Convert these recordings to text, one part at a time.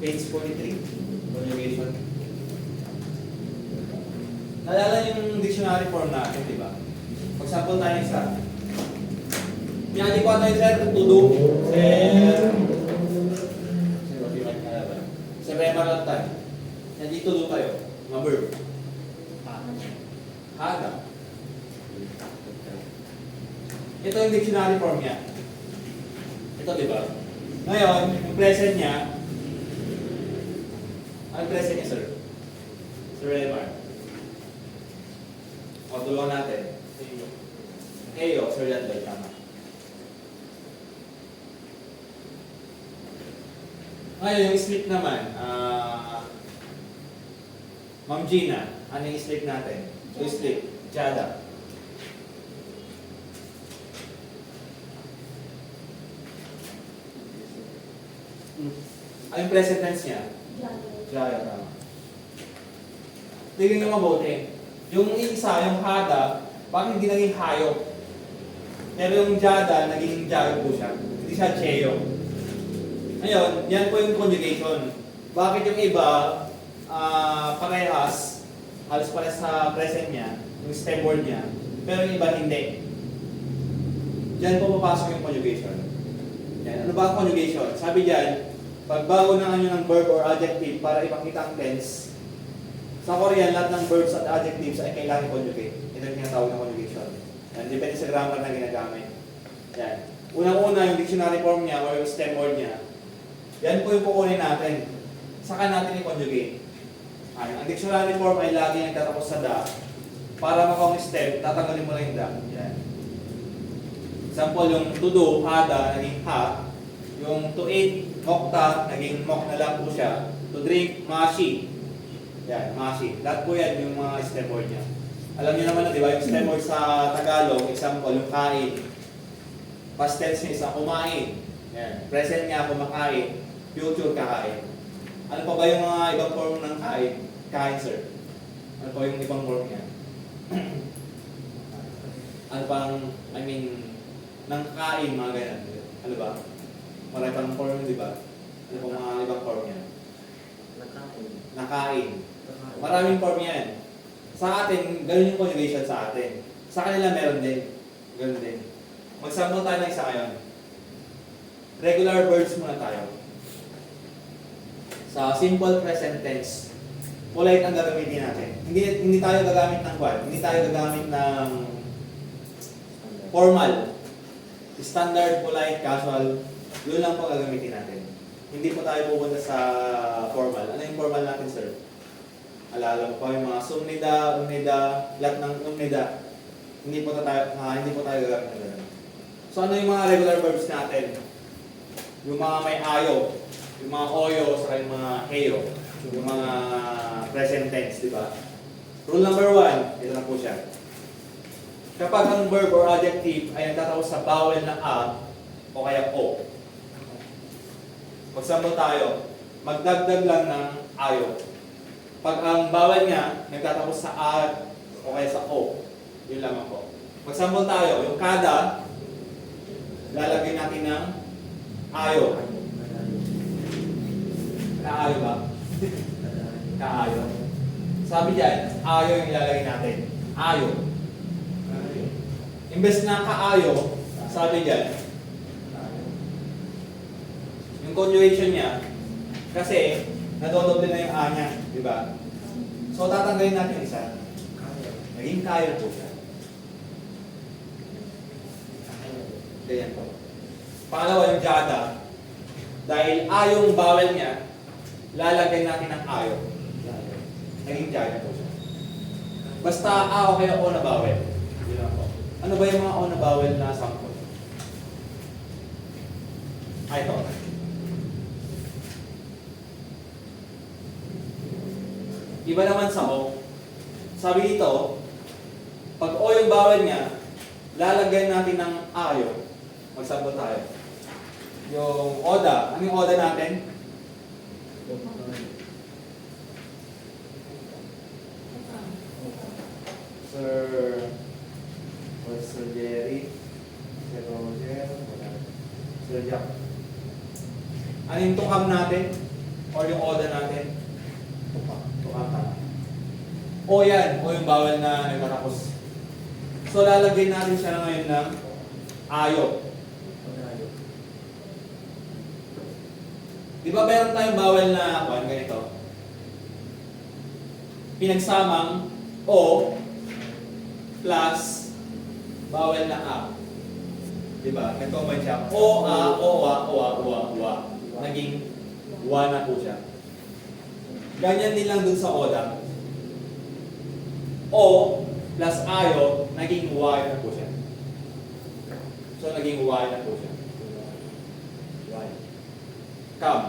Page 43. Conjugation. Naalala yung dictionary form natin, di ba? Pag-sample tayo isa. Yan, di ko tayo sir, to do. Sir, remaral tayo. Yan, dito do tayo. Mga verb. Hada. Ito yung dictionary form niya. Ito, di ba? Ngayon, yung present niya, ang present niya, sir? Sir Remar. O, tulungan natin. Eyo, sir, yan ba? Tama. Ngayon, yung sleep naman, Ma'am Gina, ano yung sleep natin? So, sleep, Jada. Ano yung present tense niya? Jada, tama. Tignan nyo mabuti. Yung isa, yung hada, bakit hindi naging hayop? Pero yung jada, naging jayo po siya. Hindi siya cheyo. Ngayon, yan po yung conjugation. Bakit yung iba, parehas, halos parehas sa present niya, yung stem word niya, pero yung iba hindi. Diyan po papasok yung conjugation. Yan. Ano ba ang conjugation? Sabi diyan, pagbago na nyo ng verb or adjective para ipakita ang tense, sa Korean, lahat ng verbs at adjectives ay kailangan i-conjugate. Ito yung tinatawag na conjugation. Yan. Depende sa grammar na ginagamit. Yan. Unang-una, yung dictionary form niya or yung stem word niya, yan po yung kukunin natin. Saka natin i-conjugate. Ang dictionary form ay lagi nagtatapos sa da. Para makawang step, tatanggalin mo lang yung da. Yan. Example, yung to do, hada, naging ha. Yung to eat, mokta, naging mok na lang po siya. To drink, mashi. Yan, mashi. Lahat po yan yung mga stem word niya. Alam niyo naman na, di ba, yung stem word sa Tagalog, example, yung kain. Past tense niya isang kumain. Yan. Present niya, kumakain. Future, kakain. Ano pa ba yung mga ibang form ng kain? Kain, sir. Ano pa yung ibang form niya? Ano pang, ng kain, mga ganyan. Ano ba? Marami pang form, di ba? Ano pa mga ibang form niya? Nakain. Maraming form yan. Sa atin, ganun yung conjugation sa atin. Sa kanila meron din. Ganun din. Mag-sample tayo ng isa ngayon. Regular verbs muna tayo. Sa simple present tense, polite ang gagamitin natin. Hindi tayo gagamit ng what? Hindi tayo gagamit ng formal. Standard, polite, casual, yun lang po gagamitin natin. Hindi po tayo pupunta sa formal. Ano yung formal natin, sir? Alala mo pa yung mga sumnida, umnida, lahat ng umnida. Hindi po tayo gagamit ng ganun. So ano yung mga regular verbs natin? Yung mga may ayo, yung mga oyo, saka yung mga heyo, yung mga present tense, di ba? Rule number 1, ito na po siya. Kapag ang verb or adjective ay nagtatapos sa vowel na a o kaya o. Mag-sample tayo, magdagdag lang ng ayo. Pag ang vowel niya nagtatapos sa a o kaya sa o, yun lamang po. Mag-sample tayo, yung kada, lalagay natin ng ayo. Kaayo ba? Kaayo. Sabi dyan, ayo yung ilalagay natin. Ayo. Imbes na kaayo, sabi dyan, yung conjugation niya, kasi nadodoble na yung a niya, di ba? So tatanggalin natin isa. Naging kayo po siya. Ganyan po. Pangalawa yung jada. Dahil ayong vowel niya, lalagay natin ng ayo. Naging jada po siya. Basta a o kaya o na vowel. Yun lang po. Ano ba yung mga o na vowel na sample? Ito. Iba naman sa o. Sabi dito, pag o yung vowel niya, lalagay natin ng ayo. Magsample tayo. Yung oda. Ano yung oda natin? Sir Jerry, Sir Roger, Sir Jack. Ano yung tukam natin? or yung oda natin. Tukata. O yan, o yung bawal na nagtatapos. So lalagyan natin siya ngayon ng ayo. Di ba meron tayong bawal na ganito? Pinagsamang o plus bawal na a. Di ba? Nag-combine siya. O, a, o, a, o, a, o, a, o, a. Naging wa na po siya. Ganyan din lang dun sa oda. O plus ayo, naging y na po siya. So, naging y na po siya. Y. Come.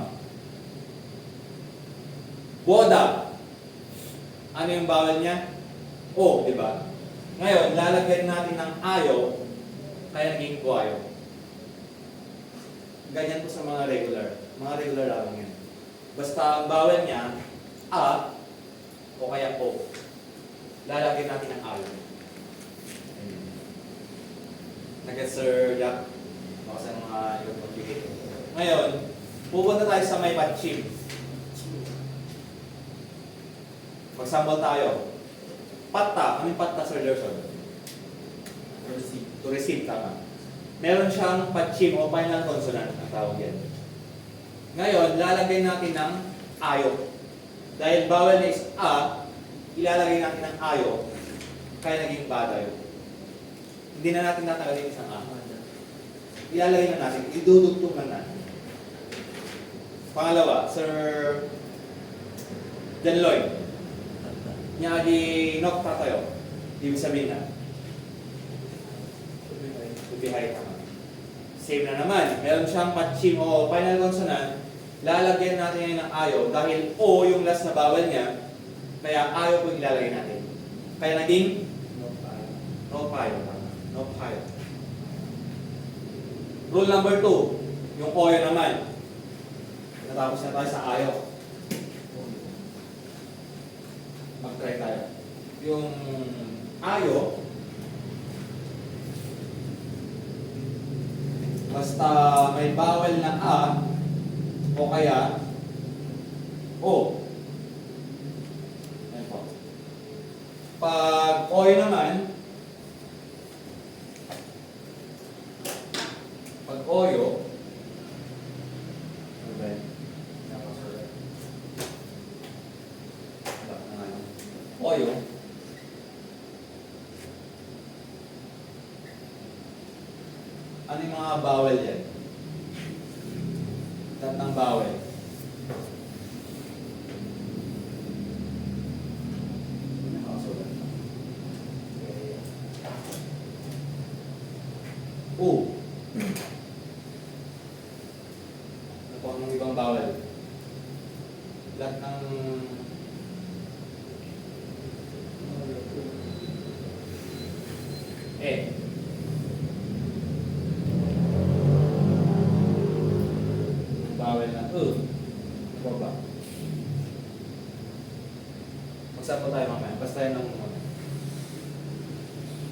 Boda. Ano yung bawal niya? O, di ba? Ngayon, lalagyan natin ng ayo, kaya naging kuwayo. Ganyan po sa mga regular. Mga regular lang yan. Basta ang bawal niya, a, o kaya o. Lalagyan natin ng ayo. Nag-get Sir Jack? Baka sa mga ibang magbigay. Ngayon, pupunta tayo sa may patchim. Mag-sample tayo. Patta. Anong patta, Sir Lerson? To receive, tama. Meron siyang patchim o final consonant ang tawag yan. Ngayon, lalagay natin ng ayo. Dahil bawal na is a, ilalagay natin ng ayo, kaya naging badayo. Hindi na natin natanggalin isang a. Ilalagay na natin, idudugtong lang natin. Pangalawa, Sir John Lloyd. Niya di nokta tayo. Ibig sabihin na. Tubihay tama. Same na naman. Meron siyang patchim o final consonant. Lalagyan natin ngayon ng ayo dahil o yung last na bawal niya. Kaya ayo po ilalagay natin. Kaya naging no payo. No payo. Rule number 2. Yung oyo naman. Natapos na tayo sa ayo. Mag-try tayo. Yung ayo, basta may bawal na a o kaya o. Ayan po. Pag oy naman, pag oyo, oyo, ano yung mga bawal yan? Lahat ng bawal. U. Ano po ang ibang bawal? Lahat ng bawal na ano ba? Magsample tayo mamaya. Basta yan ang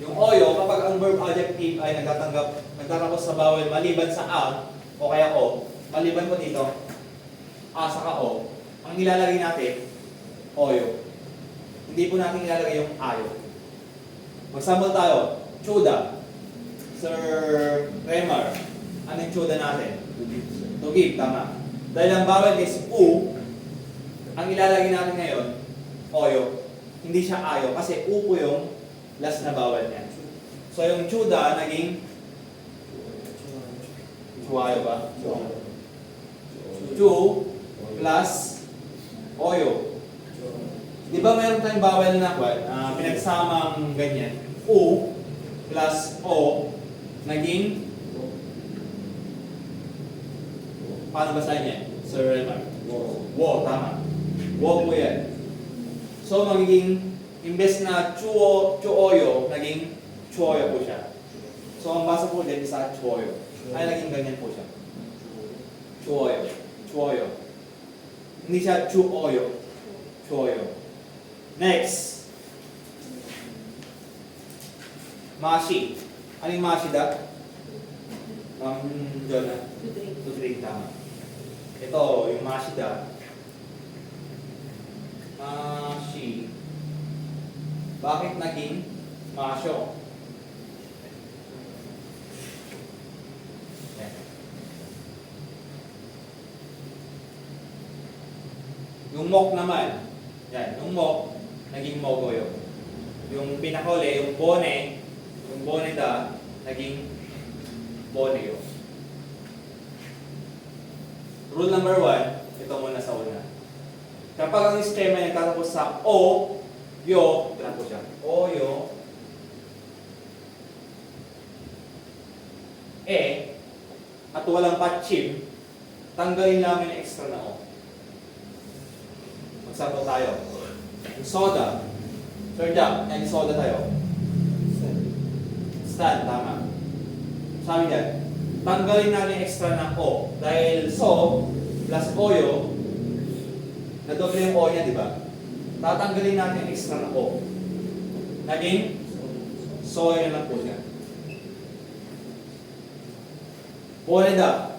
yung oyo, kapag ang verb adjective ay nagtatapos sa bawal maliban sa a o kaya o, maliban po dito, a saka o, ang nilalagay natin, oyo. Hindi po natin nilalagay yung ayo. Magsample tayo. Tsuda. Sir Remar. Ano yung tsuda natin? To give, tama. Dahil ang bawal is u, ang ilalagay natin ngayon, oyo. Hindi siya ayo kasi u po yung last na bawal niya. So yung tsuda naging chuayo ba? Chu plus oyo. Di ba mayroon tayong bawal na pinagsamang ganyan? U plus o naging paano basahin niya? Sir Remar? Wo, tama. Wo po yan. So magiging imbes na chuoyo, naging chuoyo po siya. So ang basa po din sa chuoyo. Ay naging ganyan po siya. Chuoyo. Chuoyo. Hindi siya chuoyo. Chuoyo. Next. Mashi. Ano yung mashi da? Ma'am Jonah? To drink, tama. Ito, yung mashi da. Mashi. Bakit naging masyo? Yan. Yung mok naman, yan, yung mok, naging mogoyo. Yung pinakuli, yung bone da, naging boneo. Rule number 1, ito muna sa una. Kapag ang sistema ay nagtatapos sa O, yo, ito na po siya, O, yo, E, at walang patchim, tanggalin namin yung extra na O. Magsample tayo. Yung soda. Sir Jack, yan yung soda tayo. Stand, tama. Sabi dyan, tanggalin natin yung extra na O. Dahil so plus oyo, nadoble yung O niya, di ba? Tatanggalin natin yung extra na O. Naging soyo na lang po siya. Boneda.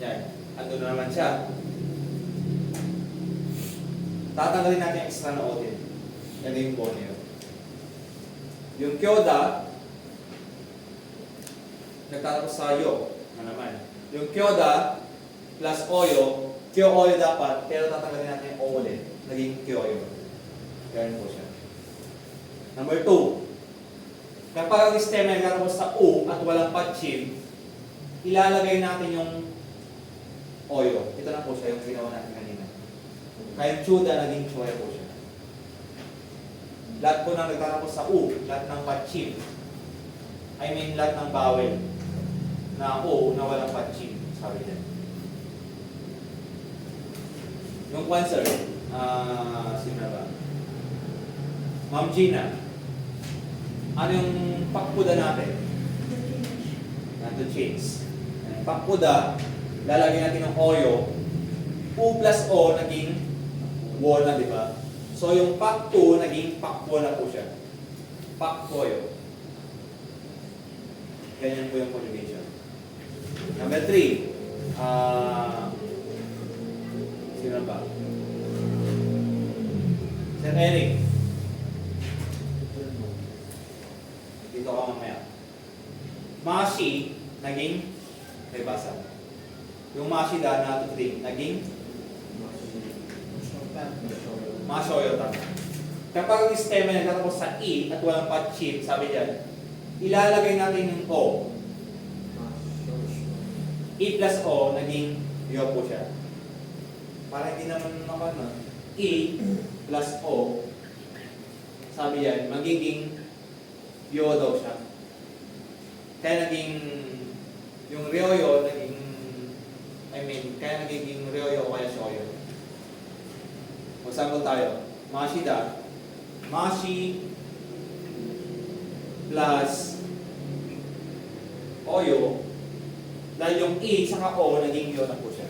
Yan. Ando na naman siya. Tatanggalin natin yung extra na O din. Yan yung boneo. Yung kyoda, nagtatapos sa yo na naman. Yung kyoda plus oyo, kyo-oyo dapat, pero tatanggalin natin yung O ulit. Naging kyoyo. Ganyan po siya. Number 2. Kapag ang sistema ay nagtatapos sa U at walang patchim, ilalagay natin yung oyo. Ito na po siya, yung ginawa natin kanina. Kaya yung chuda, naging choya po siya. Lahat po nang nagtatapos sa U, lahat ng patchim, lahat ng bawel na O na walang patchim, sabi niya. Yung cancer, sino na ba? Ma'am Gina, ano yung pakpuda natin? Nandun change. Pakpuda, lalagyan natin ng oyo. U plus O naging wall na, di ba? So yung pak 2 naging pak wall na po siya. Pak oyo. Ganyan po yung conjugation. Number 3. Sino ba? Sir Eric. Dito ka mamaya. Mashi, naging may basa. Yung mashi da na to drink, naging mashoyo tama. Kapag ang sistema ay nagtatapos sa E at walang patchim, sabi diyan, ilalagay natin yung O. E plus O, naging yo po siya. Para hindi naman naman E plus O, sabi yan, magiging yo daw siya. Kaya naging yung ryoyo, kaya nagiging ryoyo o kaya shoyo. Magsample tayo. Mashida. Mashi plus oyo. Dahil yung E saka O, naging yo na po siya.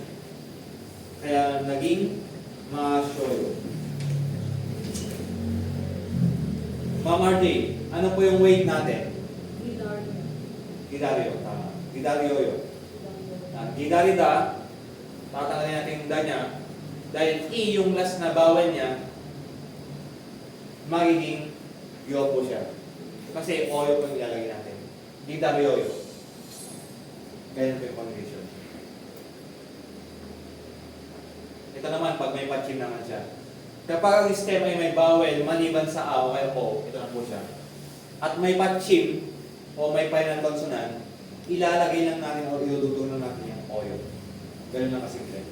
Kaya naging mashoyo. Ma'am RJ, ano po yung weight natin? Gidario. Tama. Gidario yo. Gidarida, tatanggalin natin yung da niya. Dahil E yung last na bawal niya, magiging yo po siya. Kasi oyo po yung ilalagay natin. Gidario yo. Ganyan po yung conjugation. Ito naman, pag may patchim naman siya. Kapag ang sistema ay may bawel, maliban sa A o O, ito na po siya. At may patchim o may final consonant, ilalagay lang natin o idudutunan natin yung oyo. Ganun lang kasimple.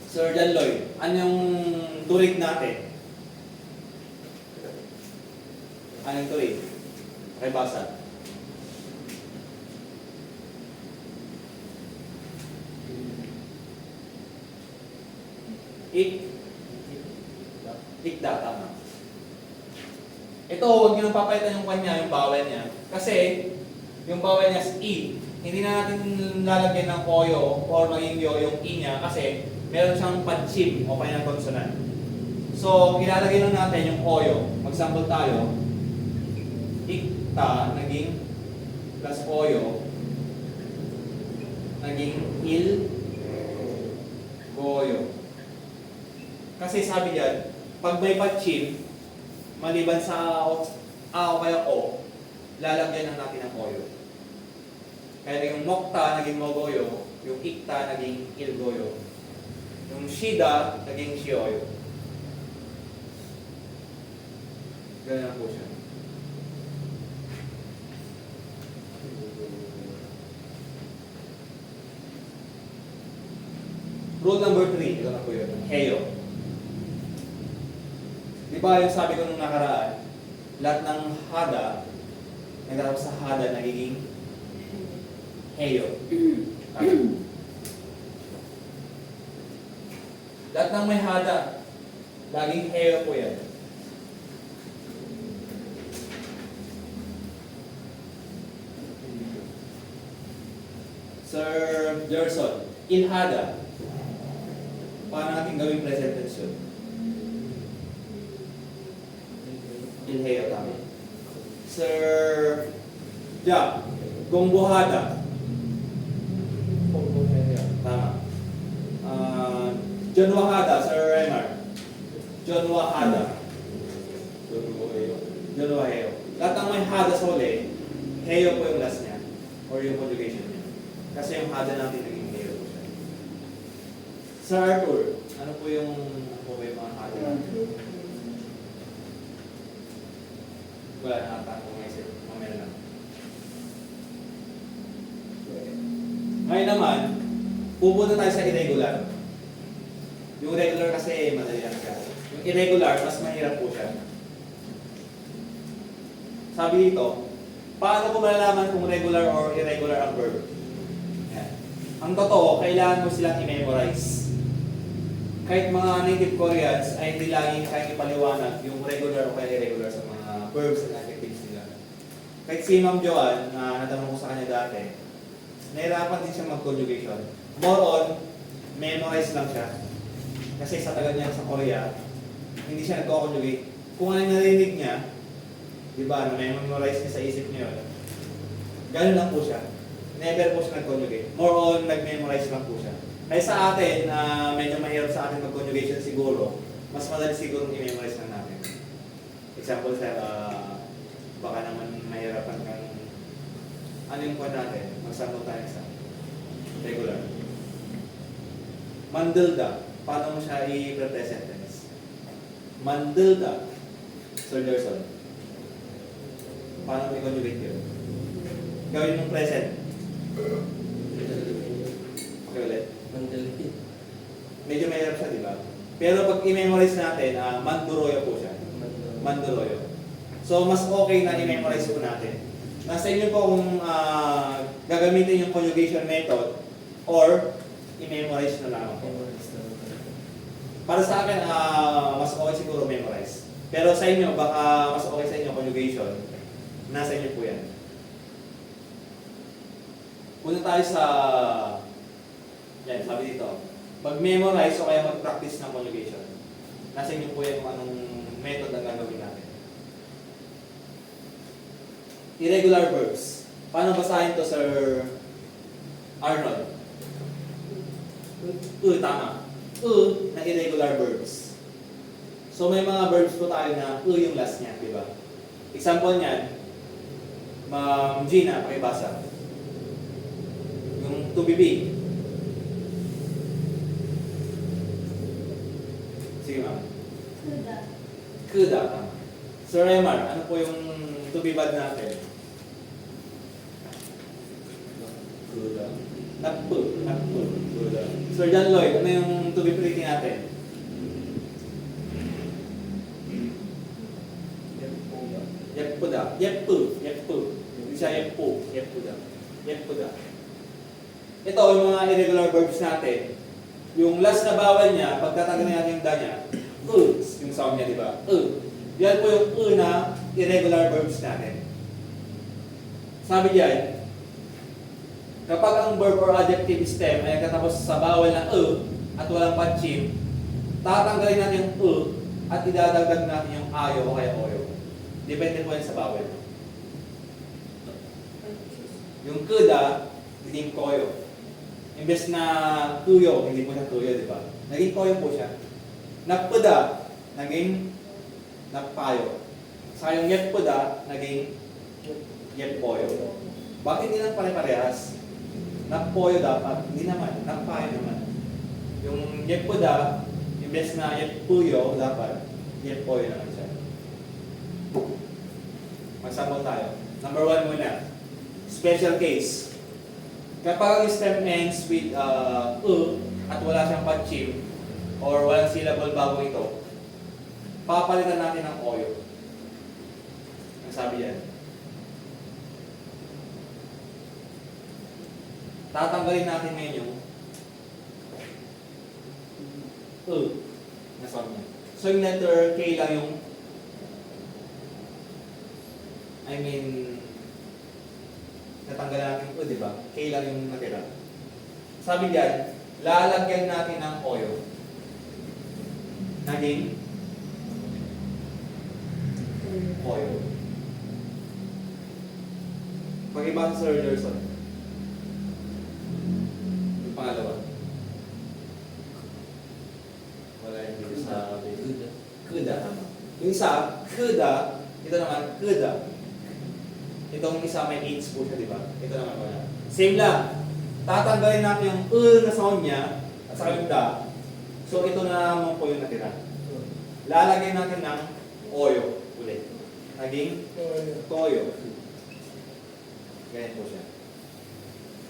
Sir John Lloyd, anong turig natin? Anong turig? Rebasa. Ikda, tama. Ito, huwag nyo nang papalitan yung kanya, yung bawel niya. Kasi, yung bawel niya is E. Hindi na natin lalagyan ng oyo or maging yo yung E niya kasi meron siyang patchim o final consonant. So, ilalagay lang natin yung oyo. Mag-sample tayo. Ikta, naging plus oyo. Naging il, goyo. Kasi sabi diyan, pag may patchin, maliban sa A o kaya O, lalagyan ng natin ng oyo. Kaya yung mokta naging mogoyo, yung ikta naging ilgoyo, yung shida naging shioyo. Ganun na po siya. Rule number 3, ito na po yun, heyo. Di ba yung sabi ko nung nakaraan, lahat ng hada, nagtatapos sa hada, nagiging heyo. Lahat ng may hada, laging heyo po yan. Sir Gerson, in hada, paano natin gawing present tense yun? Inhale tama. Sir Jack, gongbuhada. Tama. John Wahada, Sir Remar. John Wahada. John Waheo. Lahat ng may hada sa uli, heyo po yung last niya or yung conjugation niya. Kasi yung hada natin naging heyo po siya. Sir Arthur, ano po yung mga hada natin? Wala na ata akong isip. Mamaya lang. Ngayon naman, pupunta tayo sa irregular. Yung regular kasi madali lang siya. Yung irregular, mas mahirap po siya. Sabi dito, paano ko malalaman kung regular or irregular ang verb? Yan. Ang totoo, kailangan mo silang i-memorize. Kahit mga native Koreans ay hindi laging kayang ipaliwanag yung regular o kaya irregular sa mga verbs and adjectives nila. Kahit si Ma'am Joanne, na natanong ko sa kanya dati, nahirapan din siya mag-conjugation. More on, memorize lang siya. Kasi sa tagal niya sa Korea, hindi siya nagko-conjugate. Kung ano yung narinig niya, di ba, na memorize niya sa isip niya yun, ganun lang po siya. Never po siya nag-conjugate. More on, nag-memorize lang po siya. Kaya sa atin, medyo mahirap sa atin mag-conjugation siguro, mas madali siguro i-memorize lang natin. Example, sir, baka naman mahirapan kang, ano yung point natin? Magsample tayo sa regular. Mandilda. Paano mo siya i-present tense? Mandilda. Sir Gerson. Paano mo i-conjugate yun? Gawin mong present. Okay ulit? Mandaliki. Medyo mahirap siya, di ba? Pero pag i-memorize natin, manduroyo po siya. Manduroyo. So, mas okay na i-memorize po natin. Nasa inyo po kung gagamitin yung conjugation method or i-memorize na lamang po. Para sa akin, mas okay siguro memorize. Pero sa inyo, baka mas okay sa inyo conjugation. Nasa inyo po yan. Punta tayo sa, yan, sabi dito, mag-memorize o kaya mag-practice ng conjugation. Nasa inyo po yan kung anong method ang gagawin natin. Irregular verbs. Paano basahin to, Sir Arnold? Tama. Na irregular verbs. So may mga verbs po tayo na yung last niya, di ba? Example niyan, Ma'am Gina, pakibasa. Yung to be big. Sige, ma'am. Kuda. Sir Remar, ano po yung to be bad natin? Kuda. Nakpo. Kuda. Sir John Lloyd, ano yung to be pretty natin? Yeppu. Hindi siya yeppuda. Ito, yung mga irregular verbs natin. Yung last na bawal niya, pagkatagal natin yung da niya, yung sound niya, di ba? Yan po yung na irregular verbs natin. Sabi diyan, kapag ang verb or adjective stem ay katapos sa bawal na at walang patchim, tatanggalin natin yung at idadagdag natin yung ayo o kaya oyo. Depende po yan sa bawal. Yung kuda, naging koyo. Imbes na tuyo, hindi po siya tuyo, di ba? Naging koyo po siya. Nappuda, naging napayo. Sa yung yetpuda, naging yetpoyo. Bakit hindi lang pare-parehas? Napoyo dapat, hindi naman, napayo naman. Yung yetpuda, imbes na yetpuyo, dapat yetpoyo naman siya. Mag-sample tayo. Number 1 muna. Special case. Kapag ang stem ends with at wala siyang patchim or walang syllable bago ito, papalitan natin ng oyo. Ang sabi yan. Tatanggalin natin ngayon yung na sound niya. So yung letter K lang yung natanggal natin ito, di ba? K lang yung natira. Sabi diyan, lalagyan natin ng oyo. Naging oyo. Pag-iba sa Sir Gerson. Yung pangalawa. Wala yung dito sa kuda. Yung isa, kuda. Ito naman, kuda. Itong isa may H po siya, di ba? Ito naman wala. Same lang. Tatanggalin natin yung na sound niya at saka yung da. So ito na naman po yung natira. Lalagyan natin ng oyo ulit. Naging toyo. Ganyan po siya.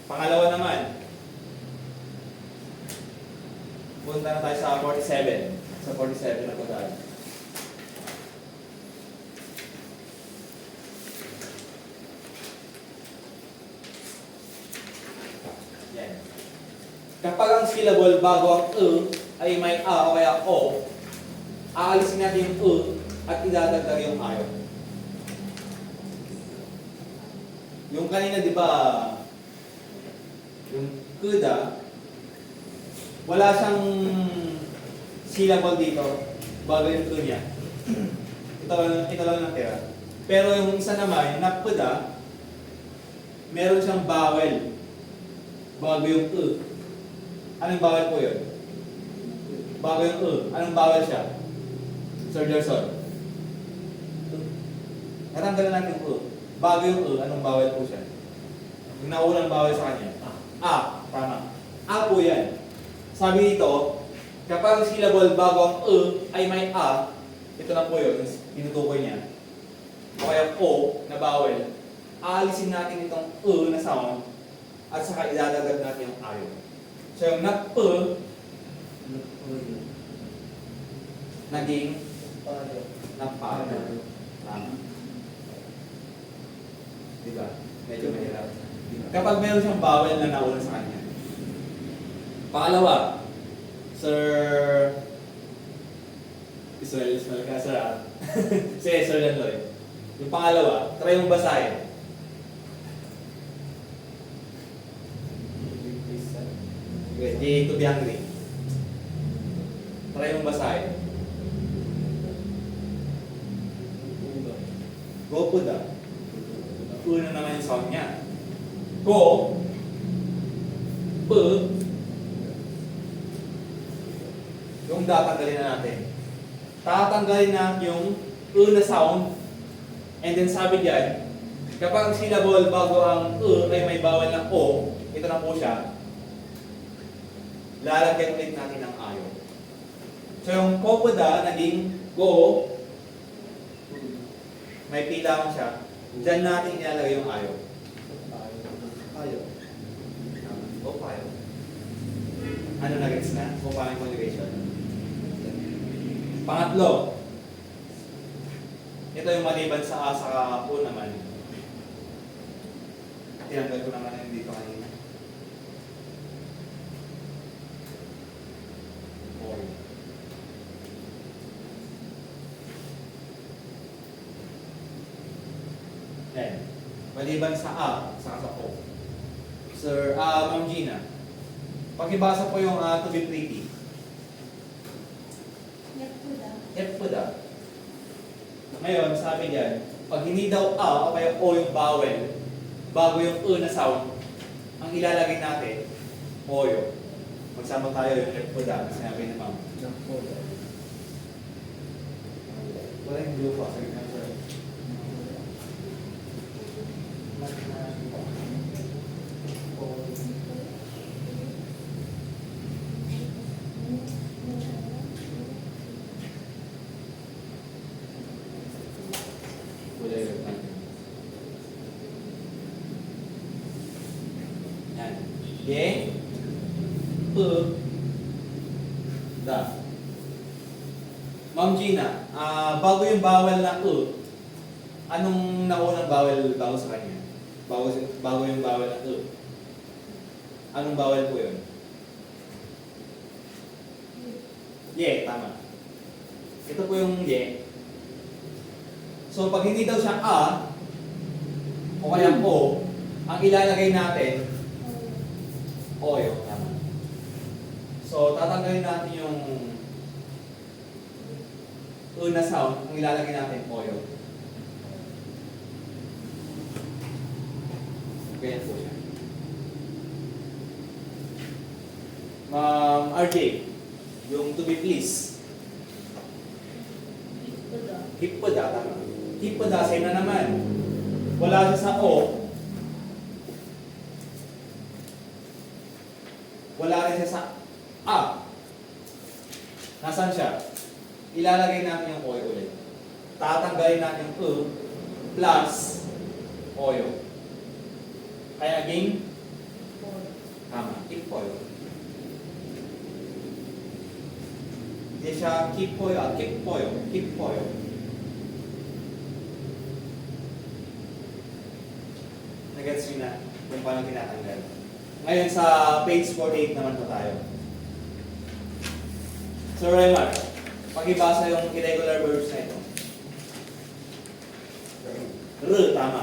Pangalawa naman. Punta na tayo sa 47. Sa 47 na po tayo. Yan. Kapag ang syllable bago ang ay may a o kaya o, aalisin natin yung at idadagdag yung ayo. Yung kanina, di ba, yung kuda, wala siyang syllable dito bago yung niya. Ito lang natira. Pero yung isa naman, yung napuda, meron siyang vowel bago yung Anong vowel po yun? Bago yung Anong vowel siya? Sir Gerson. Natanggalan natin yung Bago yung anong vowel po siya? Yung naunang vowel sa kanya. A. Tama. A po yan. Sabi dito, kapag syllable bago ang ay may a, ito na po yun, tinutukoy niya. O kaya o na vowel, aalisin natin itong na sound at saka idadagdag natin yung ayo. So yung naging napayo. Tama. Diba? Medyo mahirap. Kapag meron siyang vowel na nauna sa kanya. Pangalawa, Sir Israel Malcasar. Si Sir Lanloy. Yung pangalawa, try mong basahin. Okay, to be hungry. Try mong basahin. Go po daw. Una naman yung sound niya. Go. P. Yung tatanggalin na natin. Tatanggalin natin yung na sound. And then sabi diyan, kapag ang syllable bago ang ay may bawal ng o, ito na po siya, lalagyan ulit natin ng ayo. So yung kopoda naging go, may pila lang siya, diyan natin ilalagay yung ayo. Ayo. O payo. Ano na gets na? O payo conjugation. Pangatlo, ito yung maliban sa a sa po naman. Tinanggal ko naman yung dito kanina. Then, maliban sa a, saka sa o. Sir, Ma'am Gina, pakibasa po yung to be pretty. Yetpuda. Ngayon, sabi diyan, pag hindi daw a o kaya o yung vowel, bago yung na sound, ang ilalagay natin, oyo. Magsama tayo yung yetpuda, sinabi ni Ma'am. Wala yung blue pa. Sige na, sir. Wala yung yan. Okay? Da. Ma'am Gina, bago yung bawal na anong naunang bawal bago sa kanya? Bago yung bawal na anong bawal po yun? Yeah, tama. Ito po yung yeah. So pag hindi daw siya o kaya o, ang ilalagay natin yung tama. So tatanggalin natin yung na sound, ang ilalagay natin oyo. Ganyan po siya. Ma'am RJ, yung to be please. Hippoda, tama. Hippoda, sa'yo na naman. Wala siya sa o. Wala rin siya sa a. Nasaan siya? Ilalagay natin yung oyo ulit. Tatanggalin natin yung plus oyo. Kaya again, tama, keep oyo. Hindi siya keep oyo, keep oyo, keep oyo. Nagets nyo na kung paano tinatanggal. Ngayon sa page 48 naman po tayo. So Raymar, pakibasa yung irregular verbs na ito. Tama.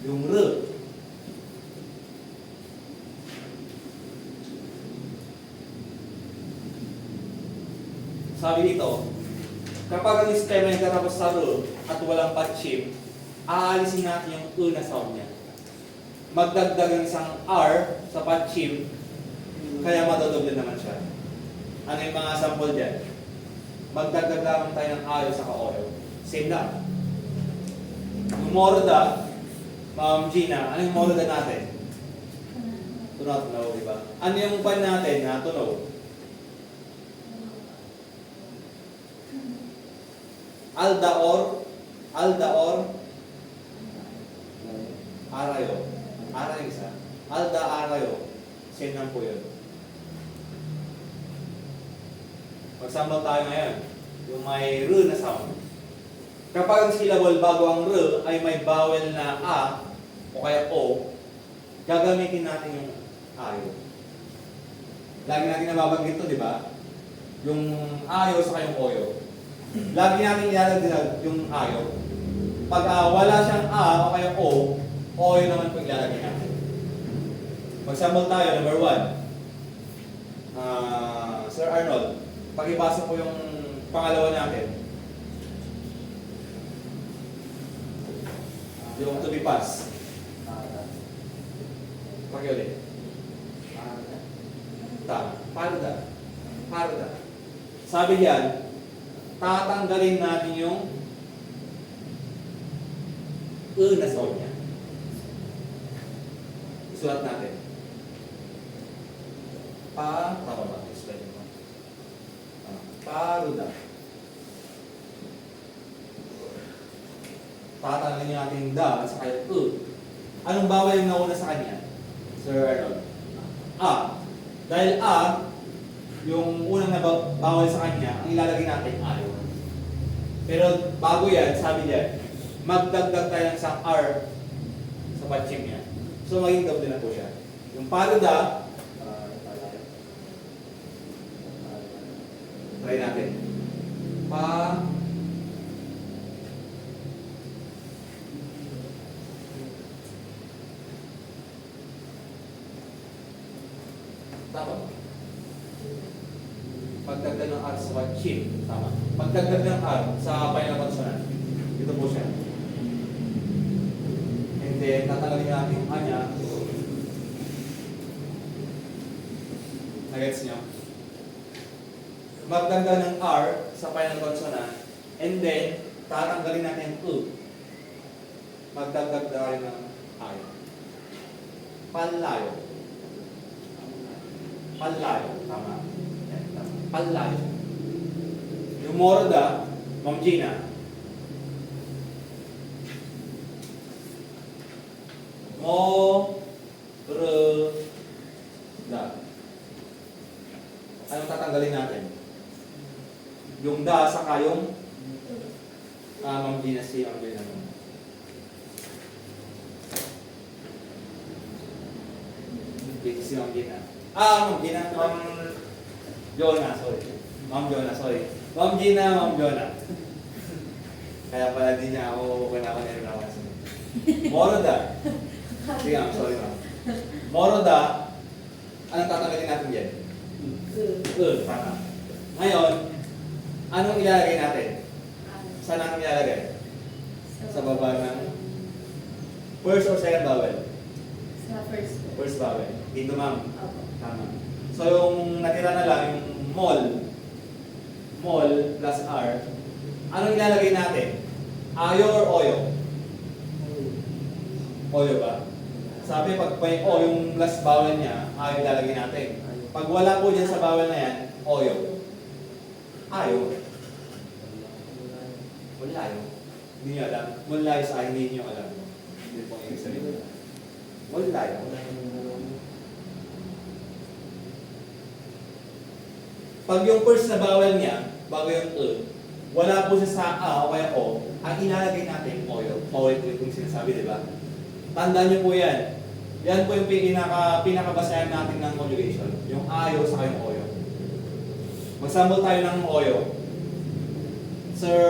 Yung sabi dito, kapag ang stem ay katapos sa at walang patchim, aalisin natin yung na sound niya. Magdagdag ng isang R sa patchim, kaya madodoble naman siya. Ano yung mga sample dyan? Magdagdag lamang tayo ng ayo sa ka-oyo. Same lang. Yung moroda, Ma'am Gina, ano yung moroda natin? Tunaw, di ba? Ano yung pan natin na tunaw? Aldaor, arayo. Arayo isa. Alda, arayo. Same lang po yun. Magsambal tayo ngayon. Yung may r na sound. Kapag ang syllable bago ang r ay may vowel na a o kaya o, gagamitin natin yung ayo. Lagi natin nababanggit ito, di ba? Yung ayo sa yung oyo. Lagi natin ilalagay yung ayo. Pag wala siyang a o kaya o, oyo naman po ilalagay natin. Magsambal tayo, number 1. Sir Arnold, pakibasa po yung pangalawa natin. Yung to be pass. Pakiulit. Parda. Sabi diyan, tatanggalin natin yung na sound niya. Isulat natin. Tama ba? Spelling mo. Paruda. Tatanggalin natin yung da at saka yung Anong bawal yung nauna sa kanya? Sir Arnold? A. Dahil A, yung unang bawal sa kanya, ang ilalagay natin ayo. Pero bago yan, sabi niya, magdagdag tayo ng isang R sa patching niya. So maging double na po siya. Yung paruda, try natin. Tama. Pagdagdag ng R sa patching, tama. Pagdagdag ng R sa final consonant, ito po siya. And then, tatanggalin natin yung A niya. Nagets niyo? Magdagdag ng R sa final consonant, And then, tatanggalin natin yung magdagdag tayo ng ayo. Panlayo. Panlayo. Tama. Yan, tama. Panlayo. Yung moroda, Ma'am Gina. Da. Anong tatanggalin natin? Yung da saka yung Ma'am Gina, si Ma'am Gina. Si Ma'am Gina. Ma'am Gina, Ma'am Jonah, sorry. Ma'am Jonah, sorry. Ma'am Gina, Ma'am Jonah. Kaya pala di niya ako kinakanin. Moroda. Sige, I'm sorry ma'am. Moroda, anong tatanggalin natin dyan? Tama. Ngayon, anong ilalagay natin? Saan natin ilalagay? Sa baba ng first or second vowel? Sa first. First vowel. Dito ma'am. Opo. Tama. So yung natira na lang, yung mol plus R, anong ilalagay natin? Ayo or oyo? Oyo ba? Sabi pag may o yung last vowel niya, ayo ilalagay natin. Pag wala po dyan sa vowel na yan, oyo. Ayo. Mulayo. Hindi nyo alam. Mulayo sa akin, hindi nyo alam. Hindi po yung sabihin. Mulayo. Pag yung first na vowel niya, bago yung wala po siya sa a o kaya o, ang ilalagay natin, oyo. Paulit-ulit kung sinasabi, di ba? Tandaan niyo po yan. Yan po yung pinakabasahan natin ng conjugation. Yung ayo sa yung oyo. Mag-sample tayo ng oyo. Sir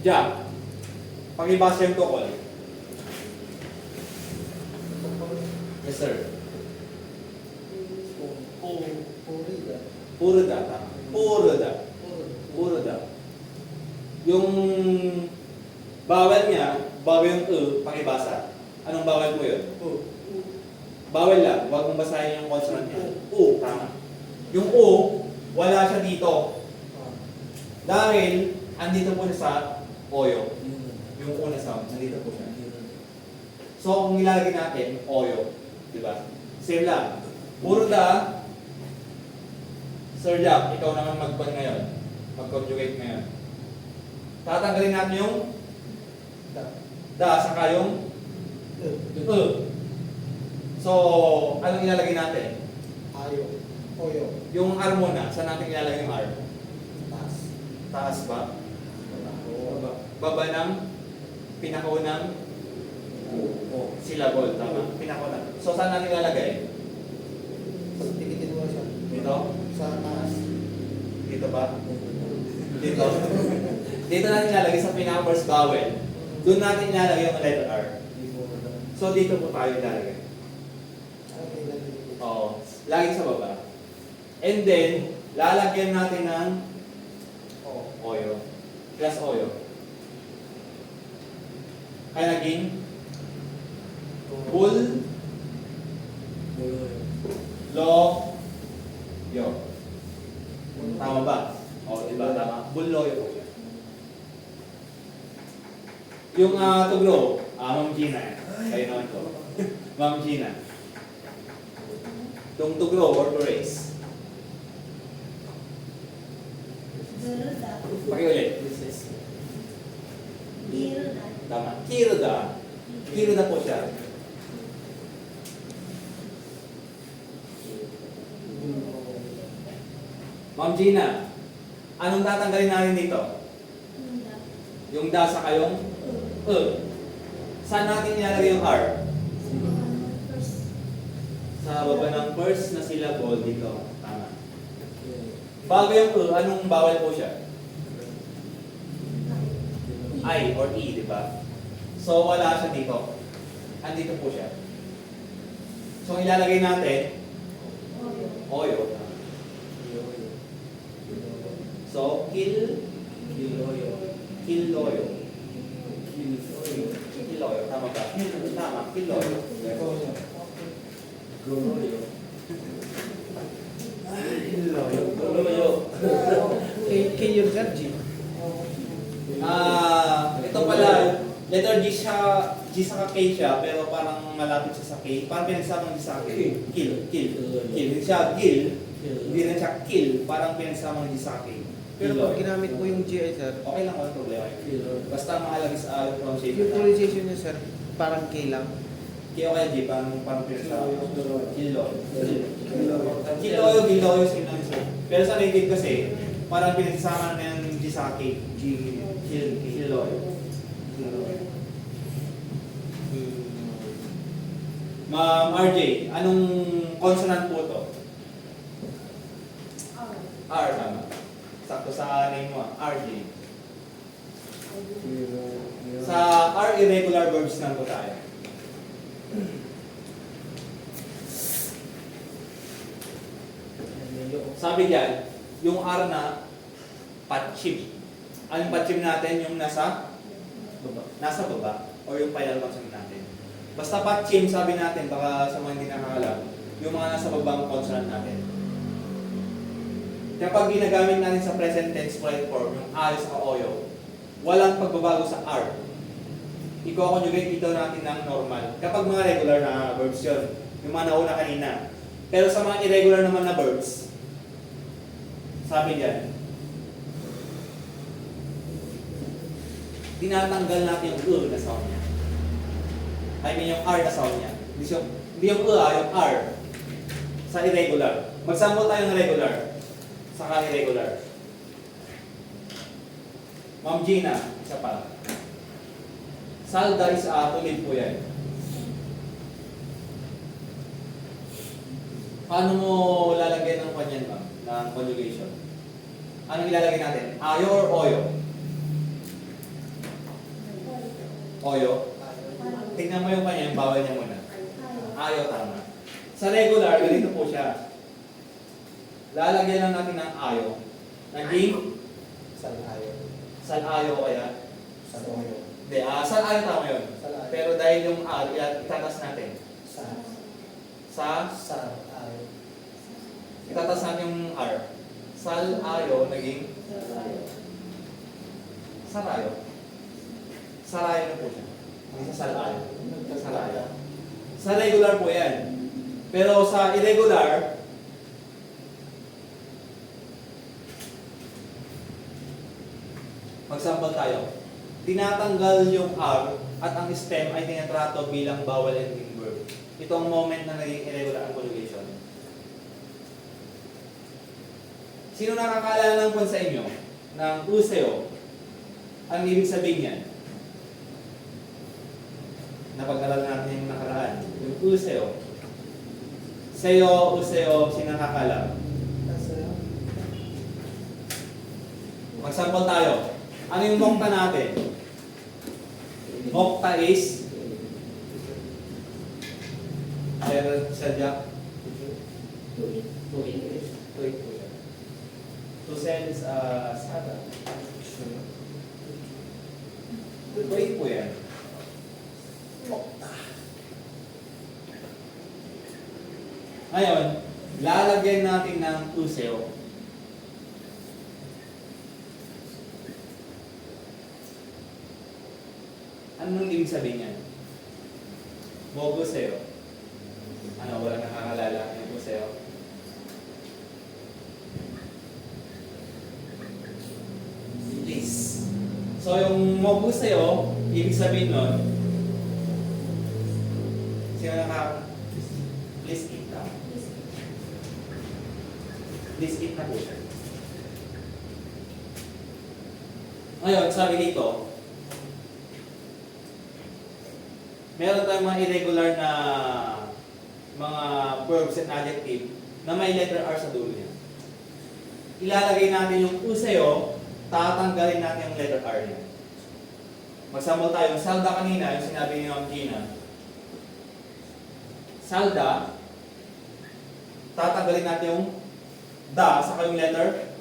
Jack, pakibasa yung tukol. Yes, sir. Puro data. Puro data. Yung bawal niya, bago yung pakibasa. Anong bawal po yun? Bawal lang. Huwag mong basahin yung consonant niya. Tama. Yung wala siya dito. Dahil, andito po siya sa oyo. Yung una sound, andito po siya. So, kung ilalagay natin, oyo. Diba? Same lang. Puro da. Sir Jack, ikaw naman mag-con ngayon. Mag-conjugate ngayon. Tatanggalin natin yung da, saka yung So, anong ilalagay natin? Ayo. Oyo. Yung R muna, saan natin ilalagay yung R? Taas. Taas ba? Baba ng pinakaunang syllable, tama? Pinakaunang. So, saan natin ilalagay? Tikitin mo siya. Dito? Sa taas. Dito ba? Dito? Dito natin ilalagay sa pinaka-first vowel. Doon natin ilalagay yung letter R. So, dito po tayo ilalagay. Oo. Lagi sa baba. And then, lalagyan natin ng oyo. Plus oyo. Kaya naging yo. Tama ba? Diba? Tama. Bulloyo po siya. Yung tuglo, Ma'am Gina. Kayo naman ko. Ma'am Gina. Itong tuglo or to race. Pakiulit. Tama. Kiruda. Kiruda po siya. Ma'am Gina, anong tatanggalin natin dito? Yung da sa kayong Saan natin ilalagay yung R? Sa baba ng first na syllable dito. Tama. Bago yung anong bawal po siya? I or E, di ba? So, wala siya dito. Andito po siya. So, ang ilalagay natin, oyo. So, killoyo. Killoyo. Tama ba? Tama, killoyo. Killoyo. Kiyod ka? Letter G sa K siya, pero parang malapit siya sa K. Parang pinagsamang G sa K. Kill. Hindi siya Gil. Hindi rin siya kill. Parang pinagsamang G sa K. Pero pag ginamit po yung GI, sir, Okay lang, walang problema. Basta mahalaga sa yung pronunciation. yung pronunciation niya, sir, parang K lang. K o kaya G, parang pinagsamang. Kiloy. Giloy, same lang siya. Pero sa native kasi, parang pinagsama na yung G sa K. Kiloy. Ma'am RJ, anong consonant po to? R, tama. Sakto sa name mo, RJ. Sa R, irregular verbs na po tayo. Sabi diyan, yung R na patchim. Anong patchim natin? Yung nasa baba. O yung final consonant natin. Basta patchim, sabi natin, baka sa mga hindi nakakalam, yung mga nasa babang consonant natin. Kapag ginagamit natin sa present tense polite form, yung R sa oyo, walang pagbabago sa R. I-conjugate ito natin ng normal. Kapag mga regular na verbs yun, yung mga nauna kanina. Pero sa mga irregular naman na verbs, sabi diyan, tinatanggal natin yung na sound niya. I mean yung R na sound niya. Hindi yung yung R. Sa irregular. Mag-sample tayo ng regular. Saka irregular. Ma'am Gina, isa pa. Salda is tulid po yan. Paano mo lalagyan ng kanyan, ma'am? Ng conjugation? Anong ilalagay natin? Ayo or oyo? Oyo? Tingnan mo yung kanya, yung bawal niya muna. Ayo, tama. Sa regular, ganito po siya. Lalagyan lang natin ng ayo. Naging? Sal-ayo kaya? Hindi, sal-ayo tama yun. Pero dahil yung R, itatas natin. Itatas natin yung R. Sal-ayo, naging? Sarayo. Sarayo na po siya. Hindi sa sal-ayo. Sarayo. Sa regular po yan. Pero sa irregular, mag-sample tayo. Tinatanggal yung R at ang stem ay tinatrato bilang vowel ending verb. Ito ang moment na naging irregular ang conjugation. Sino nakakaalala ng sa inyo ng useo? Ang ibig sabihin niyan? Napag-aral natin yung nakaraan. Yung useo. Seo, useo, sino nakakaalam? Mag-sample tayo. Ano yung nokta natin? Nokta is Sadya? To send sada. Tuloy po yan. Ngayon, lalagyan natin ng useo. Anong ibig sabihin niyan? Boguseo. Ano, walang nakakalala ng buseo? Please. So, yung moguseo, ibig sabihin nun, sino please eat na. Please eat na po siya. Ngayon, sabi dito, meron tayong mga irregular na mga verbs and adjective na may letter R sa dulo niya. Ilalagay natin yung useo, tatanggalin natin yung letter R niya. Magsample tayo. Yung salda kanina, yung sinabi ni Ma'am Gina. Salda, tatanggalin natin yung da, saka yung letter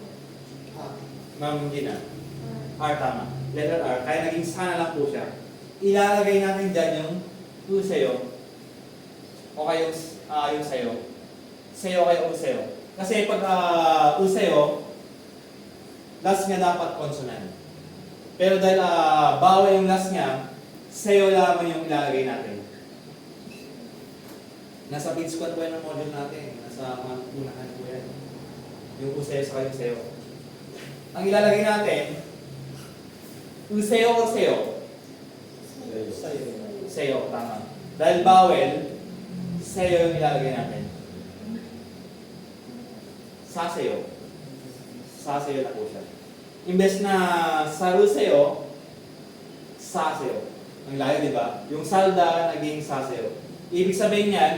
Ma'am Gina. R, tama. Letter R. Kaya naging sana lang po siya. Ilalagay natin dyan yung useo o kaya yung sayo. Sayo kaya useo. Kasi pag useo, last niya dapat consonant. Pero dahil bawal yung last niya, Seo lamang yung ilalagay natin. Nasa page 1 po yan ng module natin. Nasa unahan po yan. Yung useo sa yung seo. Ang ilalagay natin, useo o seo? Seo, tama. Dahil bawel, seo yung ilalagay natin. Saseo. Saseo na po siya. Imbes na saruseo, saseo. Ang layo, di ba? Yung salda naging saseo. Ibig sabihin niyan,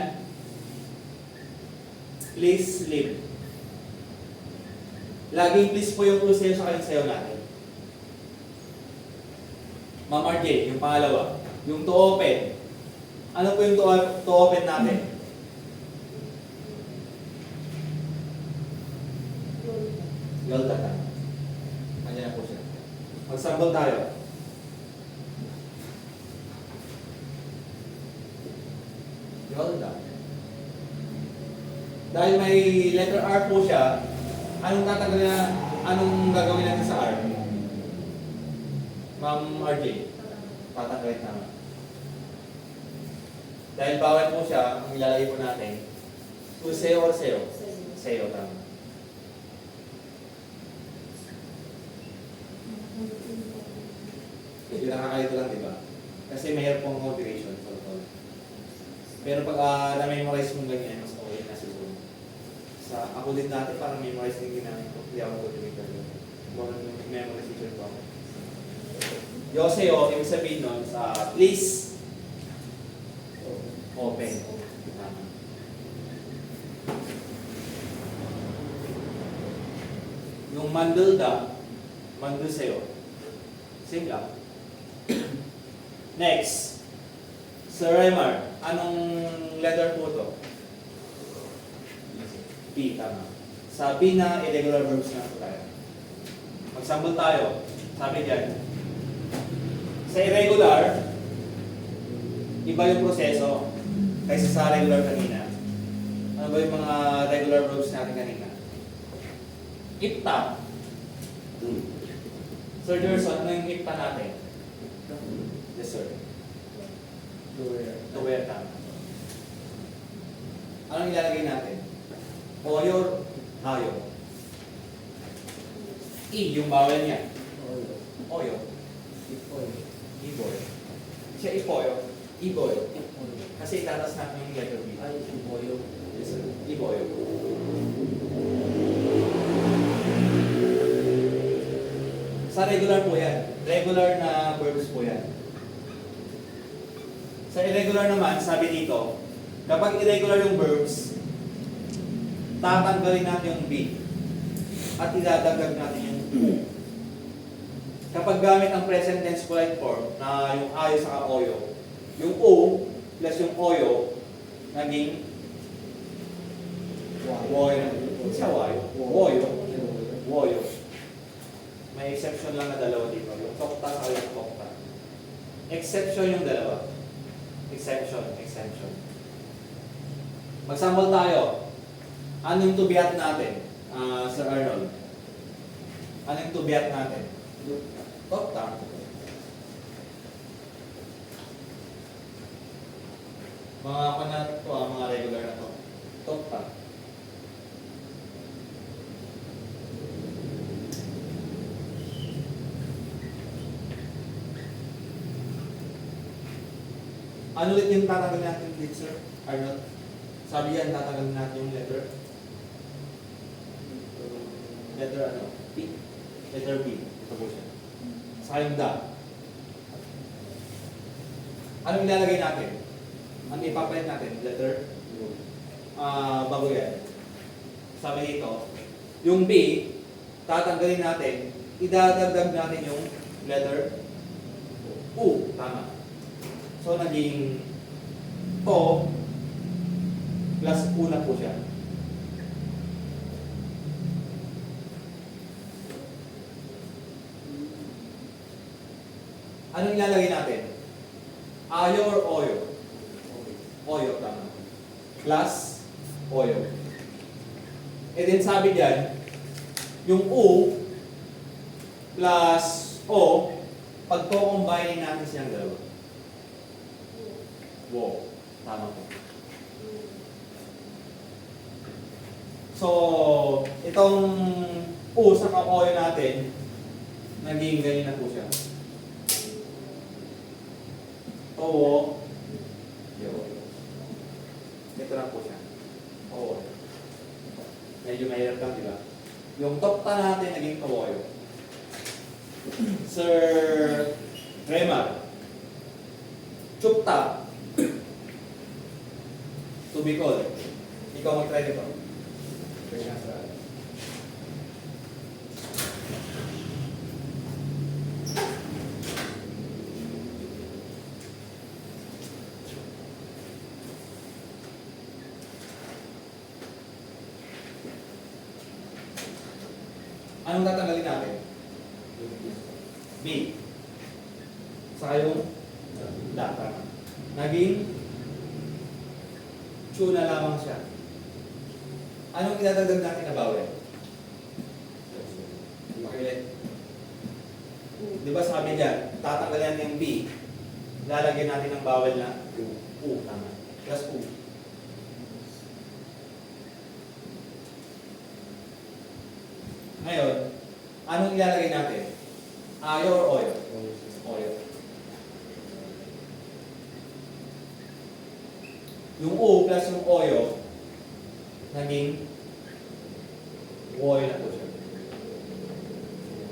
please leave. Laging please po yung useo sa kayong sayo natin. Ma'am RJ, yung pangalawa. Yung to open. Ano po yung to open natin? Yolda ka. Andiyan na po siya. Mag-sample tayo. Yolda. Dahil may letter R po siya, anong gagawin natin sa R? Ma'am RJ, tatanggalin naman. Dahil bawal po siya, ang ilalagay po natin, useo or seo? Seo, tama. Medyo nakakalito lang, di ba? Kasi mayroon pong moderation sa totoo. Pero pag na-memorize mong ganyan, mas okay na siguro. Sa ako din dati, parang memorize din ginamit ko. Hindi ako motivator yun. More memorization ko ako. Yoseo, ibig sabihin nun, please open. Yung mandulda, manduseo. Same lang. Next. Sir Remar, anong letter po to? P, tama. Sa P na irregular verbs na po tayo. Mag-sample tayo. Sabi dyan, sa irregular, iba yung proseso kaysa sa regular kanina. Ano ba yung mga regular verbs natin kanina? Ipta. Sir Gerson, ano yung ipta natin? Yes, sir. To wear, tama. Anong ilalagay natin? Oyor, hayo. I, yung bawal niya. Oyo. Iboy. Siya ipoyo. Iboy. Kasi itatas natin yung letter B. Ay, iboyo. Yes, sir. Iboyo. Sa regular po yan. Regular na verbs po yan. Sa irregular naman, sabi dito, kapag irregular yung verbs, tatanggalin natin yung B at idadagdag natin yung U. Kapag gamit ang present tense polite form na yung ayo sa oyo, yung U plus yung oyo naging woyo. Siya woyo. Woyo. Woyo. May exception lang na dalawa dito. Yung tokta sa yung tokta. Exception yung dalawa. Exemption. Mag-sample tayo. Anong tubiat natin, Sir Arnold? Anong tubiat natin? Tokta. Mga ako na ito, mga regular na to. Tokta. Ano ulit yung tatanggalin natin dito, Sir Arnold? Sabi yan, tatanggalin natin yung letter. Letter ano? P. Letter B. Ito po siya. Saka yung da. Anong ilalagay natin? Ano ipapalit natin? Letter? Bago yan. Sabi dito, yung B, tatanggalin natin, idadagdag natin yung letter U. Tama. So, naging to plus una po siya. Anong ilalagay natin? Ayo or oyo? Oyo, tama. Plus oyo. E din sabi diyan, yung U plus O, pag co-combine natin siyang dalawa. Wo. Tama po. So, itong U sa kakoyo natin, naging ganyan na po siya. Oo. Ito na po siya. Oo. Medyo mahirap lang, di ba? Yung top ta natin naging kawoyo. Sir Remar, Chupta, to be called. Ikaw mag-try nito. Anong tatanggalin natin? B. Saka yung data. Naging chu na lamang siya. Anong idadagdag natin na bawal? Makilit. Di ba sabi dyan, tatanggalin natin yung B, lalagyan natin ng bawal na U. Tama. Plus U. Ngayon, anong ilalagay natin? Ayo or oyo? Oyo. Yung U plus yung oyo, naging oyo na po siya.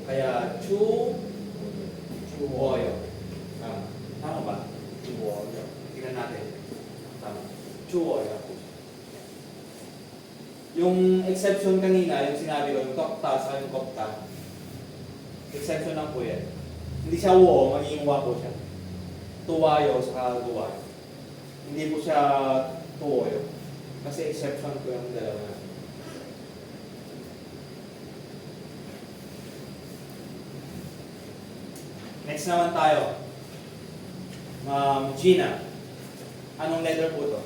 Kaya, chu oyo. Tama. Tama ba? Chu oyo. Tingnan natin. Tama. Chu oyo na po siya. Yung exception kanina, yung sinabi ko, yung kopta sa yung kopta, exception lang po yan. Hindi siya wo, magiging wa po siya. Tuwayo sa tuwayo. Hindi po siya tuwayo. Kasi exception po yung dalawa na. Next naman tayo. Ma'am Gina. Anong letter po to?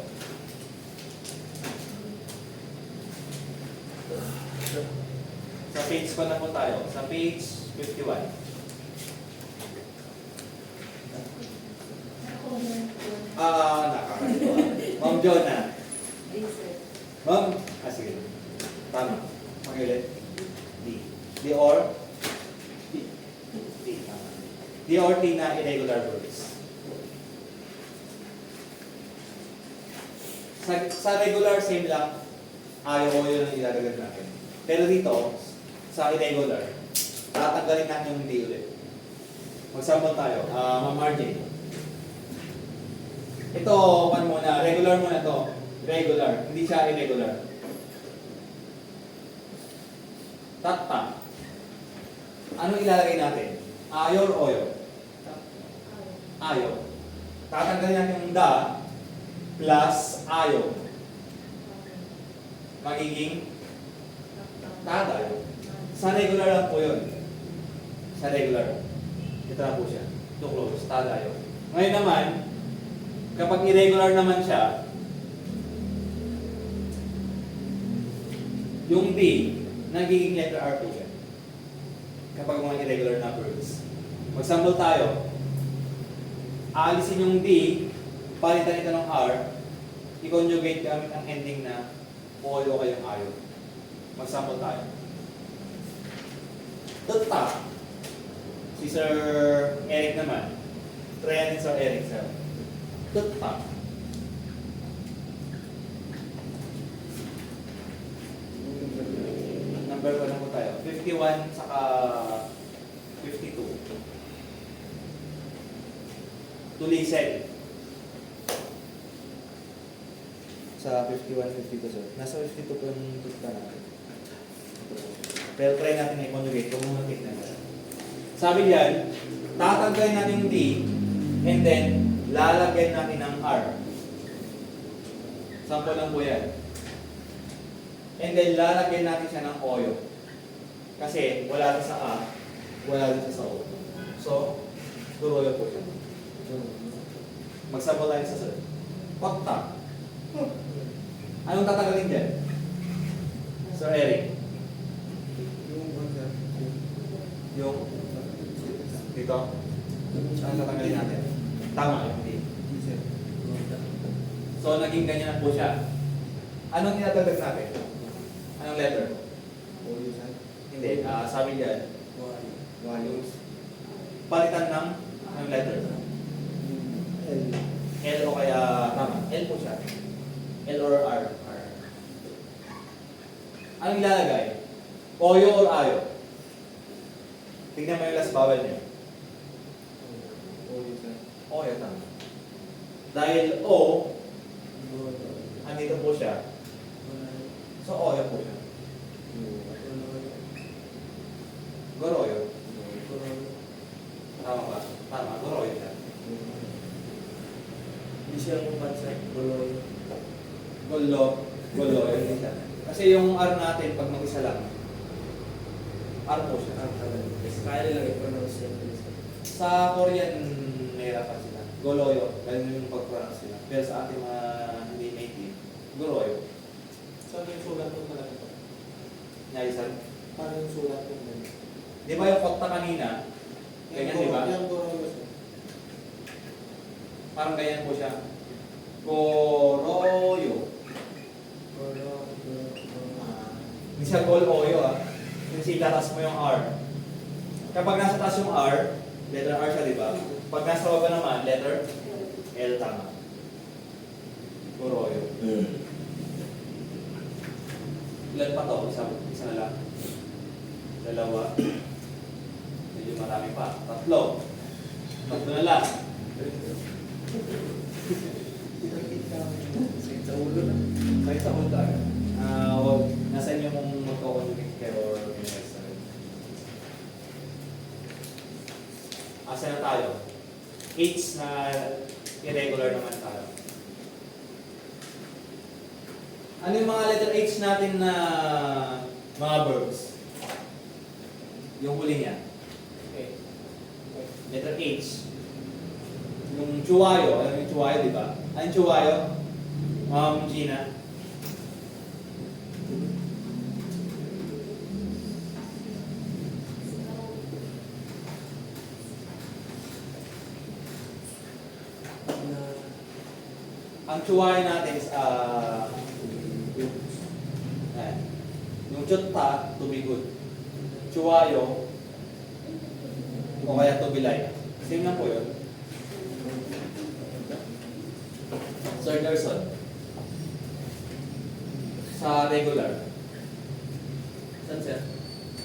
Sa page ko na po tayo. Sa page 51. Nakakaliwa. Ma'am Jonah. Ma'am, sige. Tama. Mag-ulit. D. D or? D. D. Tama. D or T na irregular verbs. Sa regular, same lang. Ayaw o yun ang ilalagay natin. Pero dito, sa irregular, tatanggalin natin yung D ulit. Mag-sample tayo. Ma'am Margie. Ito, pan muna. Regular muna to. Regular. Hindi siya irregular. Tatta. Anong ilalagay natin? Ayo or oyo? Ayo. Tatanggalin natin yung da plus ayo. Magiging tadayo. Sa regular lang po yun. Sa regular. Ito na po siya. To close. Tadayo. Ngayon naman, kapag irregular naman siya, yung D, nagiging letter R po siya. Kapag mga irregular na verbs. Mag-sample tayo. Aalisin yung D, palitan ito ng R, i-conjugate gamit ang ending na o kayong ayo. Mag-sample tayo. Tutta. Si Sir Eric naman. Try natin Sir Eric, sir. Tutta. Number ko na po tayo. 51 saka 52. Tulisay. Sa 51, 52 sir. Nasa 52 po yung tutta natin. Pero try natin na i-conjugate kung muna tignan natin. Sabi diyan, tatanggalin natin yung D and then lalagyan natin ng R. Sample lang po yan. And then lalagyan natin siya ng oyo. Kasi wala siya sa A, wala siya sa O. So, turoyo po siya. Magsample tayo sa pakta. Anong tatanggalin dyan? Sir Eric? Yung dito? Anong tatanggalin natin? Tama, yung D. So, naging ganyan na po siya. Anong inadagdag natin? Anong letter? Oyo, sir. Hindi. Sabi diyan, Wayo. palitan ng anong letter? L. L o kaya tama. L po siya. L or R. Anong ilalagay? Oyo or ayo? Tingnan mo yung last vowel niyo. Oyo, sir. Oyo, tama. Dahil O, andito po siya. So, oyo po siya. Goroyo. Tama ba? Tama, goroyo siya. Hindi siya kumansa, guloy. Goloyo, hindi siya. Kasi yung R natin, pag mag-isa lang, R po siya. Kaya nilang i-pronounce yan. Sa Korean, nahirapan sila. Goloyo, ganun yung pag-pronounce nila. Pero sa ating mga hindi native, goroyo. Saan yung sulat mo talaga ito? Naisan. Paano yung sulat mo talaga? Di ba yung kokta kanina? Ganyan, di ba? Yung guloy siya. Parang ganyan po siya. Goroyo. Hindi siya goloyo Kasi itatas mo yung R. Kapag nasa taas yung R, letter R siya, di ba? Pag nasa baba naman, letter L, tama. Goroyo. Ilan pa to? Isa na lang. Dalawa. Medyo marami pa. Tatlo na lang. Sa ulo na. Kahit sa ulo tayo. Nasa inyo kung magkakonjugate kayo or minus. Asa na tayo? H na irregular naman tayo. Ano yung mga letter H natin na mga verbs? Yung huli niya. Okay. Letter H. Yung chuwayo, alam mo yung chuwayo, di ba? Ano yung chuwayo? Gina. Ang chuwayo natin is, ayan. Yung chutta, to be good. Chuwayo, o kaya to be like. Same lang po yun. Sir Gerson, sa regular, Saan sir?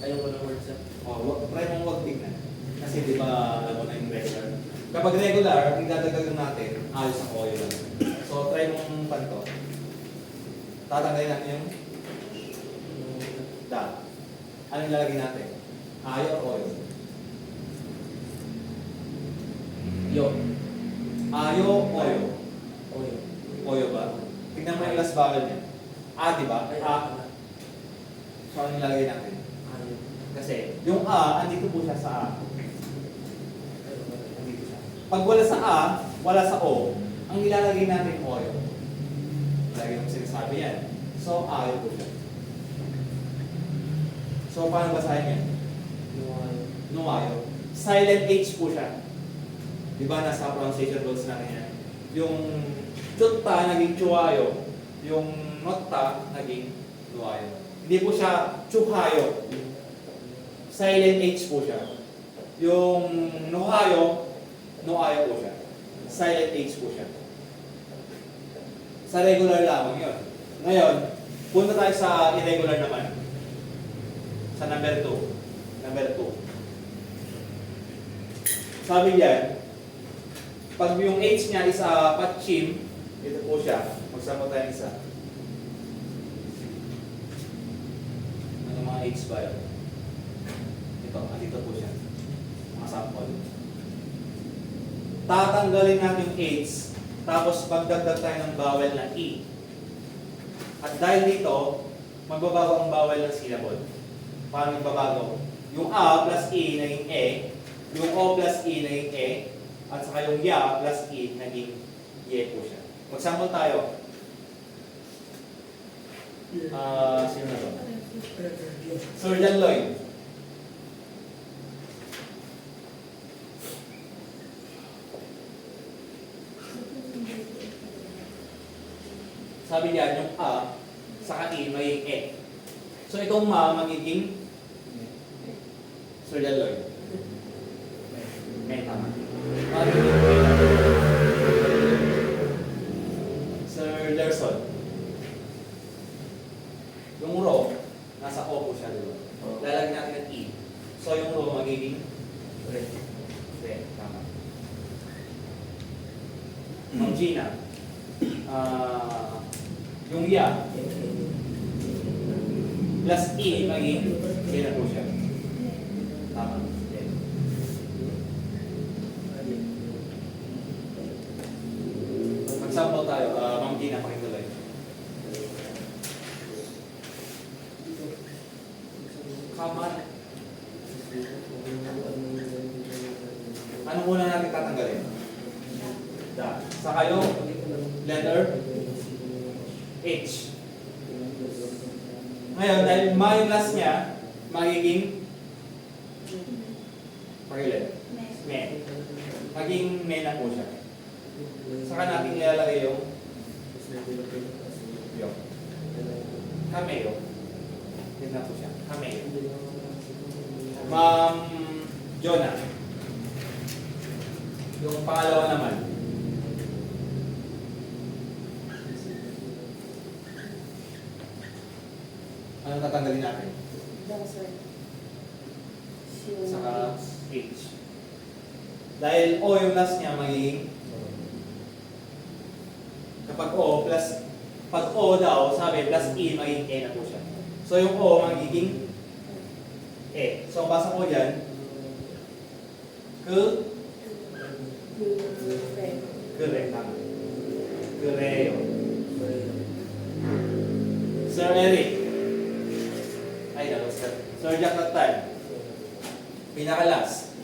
Ayaw ko ng word sir. try mong huwag tignan. Kasi di ba alam mo na yung regular. Kapag regular, ang idadagdagan natin, ayos ang oil lang. So try mong panto. Tatanggalin natin yung dot. Ano yung lalagay natin? Ayo o oil? Yo. Ayo, oyo. Oyo. Oyo ba? Tignan mo yung last vowel niya. A, di ba? Ay, A. So ano yung lalagay natin? Ayo. Kasi yung A, andito po siya sa A. Andito siya. Pag wala sa A, wala sa O, ang ilalagay natin oyo. Lagi mo sinasabi yan. So, ayo po siya. So, paano basahin yan? Nuayo. Silent H po siya. Di ba nasa pronunciation rules natin yan? Yung chutta naging chuayo, yung notta naging nuayo. Hindi po siya chuhayo. Silent H po siya. Yung nuhayo, nuayo po siya. Silent H po siya. Sa regular lamang yun. Ngayon, punta tayo sa irregular naman. Sa number 2. Number 2. Sabi diyan, pag yung H niya is patchim, ito po siya. Magsama tayo isa. Ano mga H ba yun? Ito, andito po siya. Mga sample. Tatanggalin natin yung H, tapos magdagdag tayo ng vowel na E. At dahil dito, magbabago ang vowel ng syllable. Paano magbabago? Yung A plus E naging E, yung O plus E naging E, at saka yung Ya plus E naging Ye po siya. Mag-sample tayo. Sino na to? Sir John Lloyd. Sabi diyan yung A, saka E, magiging E. So itong ma, magiging Sir Jaloy. Tama. Magiging Sir Lerson. Yung Ro, nasa O po siya, di ba? Lalagyan natin ng E. So yung Ro, magiging Re. Tama. Ma'am Gina, yung Ya plus E, magiging E na po siya. Tama. Mag-sample tayo. Ma'am Gina, pakituloy. Kaman. Ano muna natin tatanggalin? Da. Saka yung letter H. Ngayon, dahil ma yung last niya, magiging pakilit. Me. Maging me na po siya. Saka natin ilalagay yung cameo. Yan na po siya. Cameo. Ma'am Jonah. Yung pangalawa naman. Ano tatanggalin natin? Saka H. Dahil O yung last niya magiging kapag O plus pag O daw sabi plus E magiging E na po siya. So yung O magiging E. So ang basa ko dyan correct. Tama. Correo. Sir Eric. Ay, no, Sir Jack Latan. Pinakalas.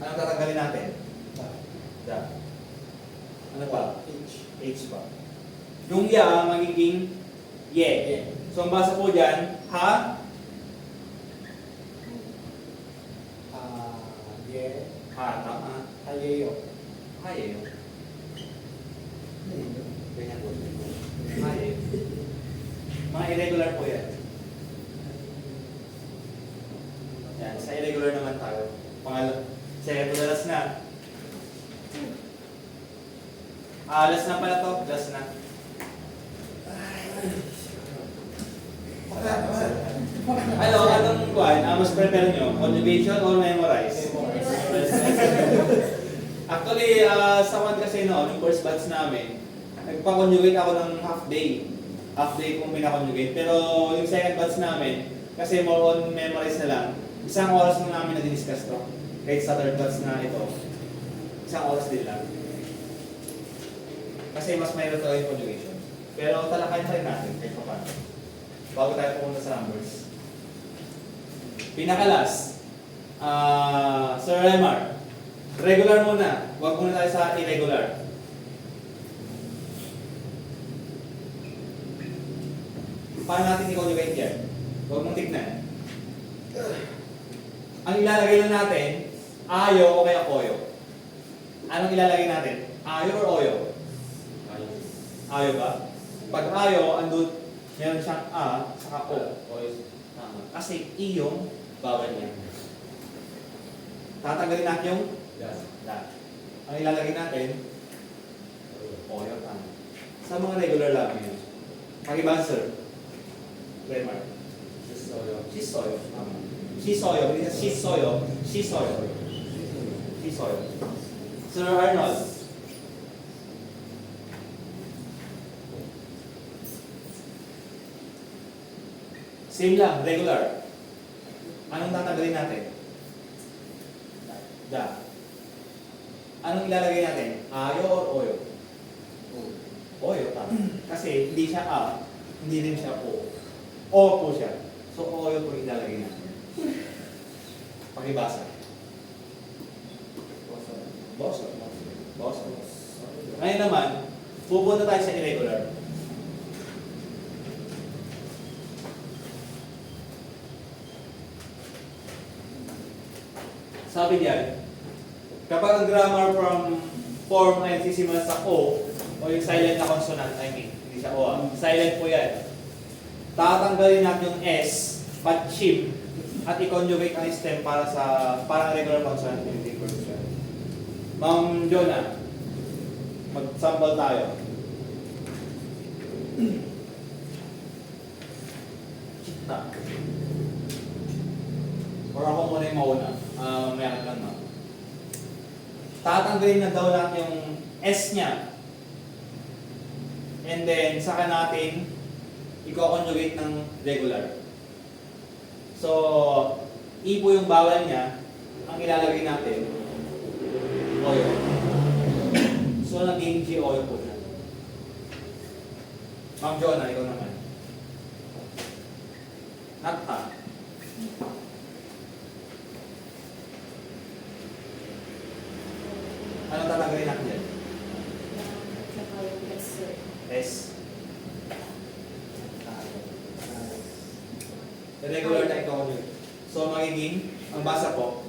Anong tatanggalin natin? Da. Ano pa? H pa. Yung ya magiging ye. So ang basa po dyan, ha? Ha, tama. Hayeyo. Ganyan po. Hayeyo. Mga irregular po yan. Yan, sa irregular naman tayo. Ito last na. Last na pala to. Last na. Ano, anong kuhan? Mas prepare nyo? Conjugation or memorize? Actually, sa one kasi yung first batch namin, nagpa-conjugate ako ng half day. Half day kung pinakonjugate. Pero yung second batch namin, kasi more on memorize na lang, isang oras lang namin na-discuss to. Kahit sa third batch na ito, isang oras din lang. Kasi mas mayroon talaga yung conjugation. Pero talakayin pa rin natin kahit pa paano. Bago tayo pumunta sa numbers. Pinakalas, Sir Remar, regular muna. Huwag muna tayo sa irregular. Paano natin i-conjugate yan? Huwag mong tignan. Ang ilalagay lang natin, ayo o kaya oyo. Anong ilalagay natin? Ayo or oyo? Ayo ba? Pag ayo, andun, meron siyang A, saka O. Tama. Kasi I yung bawal niya. Tatanggalin natin yung da. Ang ilalagay natin, oyo. Tama. Sa mga regular lang yun. Mag-iba, sir? Remar. Shisoyo. Tama. Shisoyo. Sir Arnold. Same lang, regular. Anong tatanggalin natin? Da. Anong ilalagay natin? Ayo or oyo? Oyo, tama. Kasi hindi siya A, hindi rin siya O. O po siya. So, oyo po ilalagay natin. Pakibasa. Boso. Ngayon naman, pupunta tayo sa irregular. Sabi diyan, kapag ang grammar from form ay sisimula sa O, o yung silent na consonant, I mean, hindi siya O, silent po yan. Tatanggalin natin yung S, patchim, at i-conjugate ang stem para sa parang regular consonant yung deeper siya. Ma'am Jonah, mag-sample tayo. Chita. Or ako muna yung mauna. Meron lang ma'am. Tatanggalin na daw natin yung S niya. And then, saka natin i-conjugate ng regular. So, E po yung bawal niya. Ang ilalagay natin, oyo. So, naging G oyo po siya. Ma'am Jonah, ikaw naman. Nakta. Anong tatanggalin natin dyan? S. Regular na i-conjugate. So, magiging, ang basa po,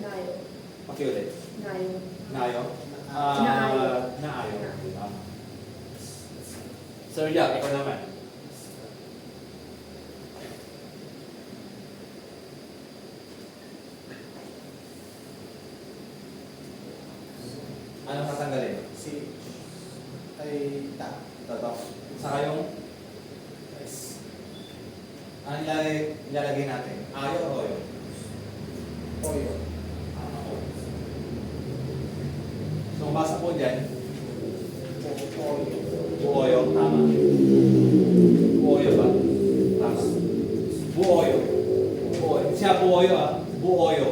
pakiulit. Nayo. Naayo. Tama. Sir Jack, ikaw naman. Anong tatanggalin? Si ay ta. Totoo. Saka yung S. ano ilalagay natin? Ayo o oyo? Oyo. Oyo. So, ang basa po dyan, Oyo. buoyo, tama. Buoyo ba? Tama. Buoyo. Buoyo. Siya buoyo ah. Buoyo.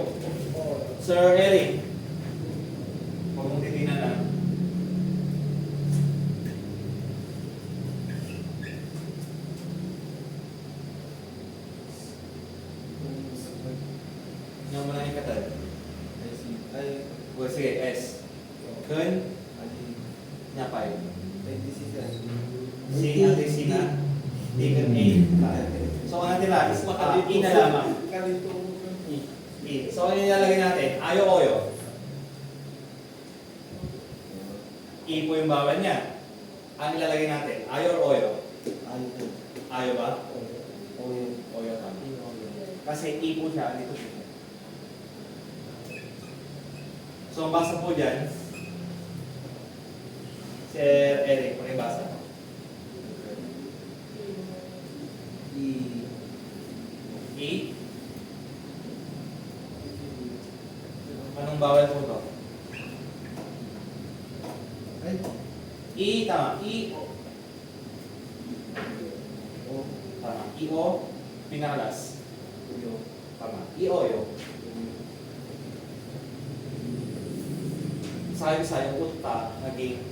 Oyo. Sir Eric. Huwag mong titignan na. Yan mo na yung katad. Ay, O sige, S. Kun, nyapay. Si natin si na. Taken A. So, ang natira is E na lamang. E. So, ano yung ilalagay natin? Ayo oyo. E po yung bawal niya. Ano ilalagay natin? Ayo or oyo? Ayo ba? Oyo tama. Kasi E po siya, dito siya. So, ang basa po dyan, Sir Eric, pakibasa. E? Anong bawal po ito? Ay, E, tama. E, O. Tama. E, O, pinakalas. Tama. E, O, yo. Sabi sa yung utta, naging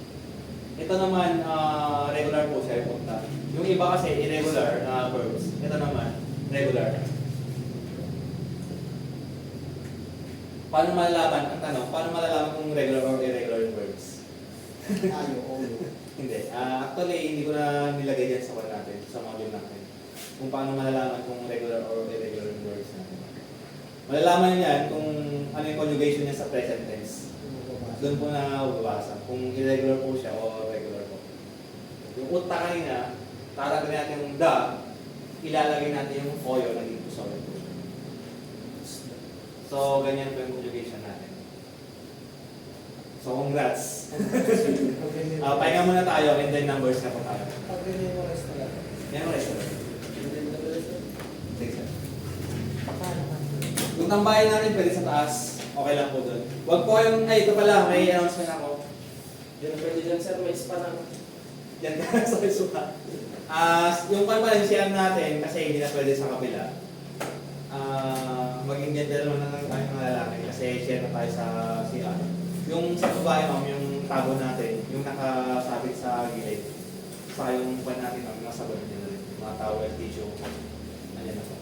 ito naman regular po siya yung utta. Yung iba kasi irregular na verbs. Ito naman regular. Paano malalaman? Ang tanong, paano malalaman kung regular or irregular yung verbs? ayo, oyo. Hindi. Actually, hindi ko na nilagay dyan sa one natin, sa module natin. Kung paano malalaman kung regular or irregular yung verbs natin. Malalaman yan kung ano yung conjugation niya sa present tense. Doon po na babasa kung irregular po siya o regular po. Yung utta kanina, tatanggalin natin yung da, ilalagay natin yung oyo, naging pusoyo po siya. So, ganyan po yung conjugation natin. So, congrats. Pahinga muna tayo and then numbers na po tayo. Pag memorize na lang. Memorize na. Sige, sir. Kung tambahin natin, pwede sa taas. Okay lang po doon. Huwag po yung, ay ito pala, may announcement ako. Yun pwede dyan sir, may spa lang. Yan ka sa suka. Yung pala natin, kasi hindi na pwede sa kabila. Maging gentleman na lang tayo mga lalaki kasi share na tayo sa CR. Yung sa babae ma'am, yung tago natin, yung nakasabit sa gilid. Saka yung pan natin ma'am, nasabot niya na rin. Mga towel, tissue. Ayan na po.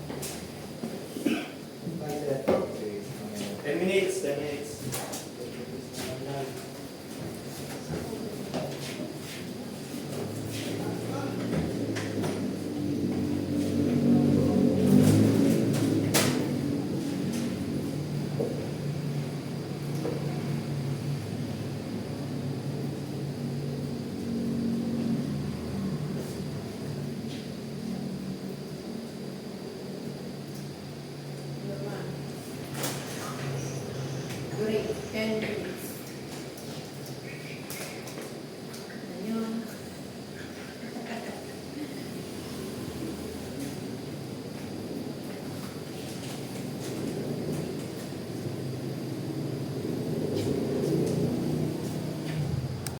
10 minutes, 10 minutes. Eh,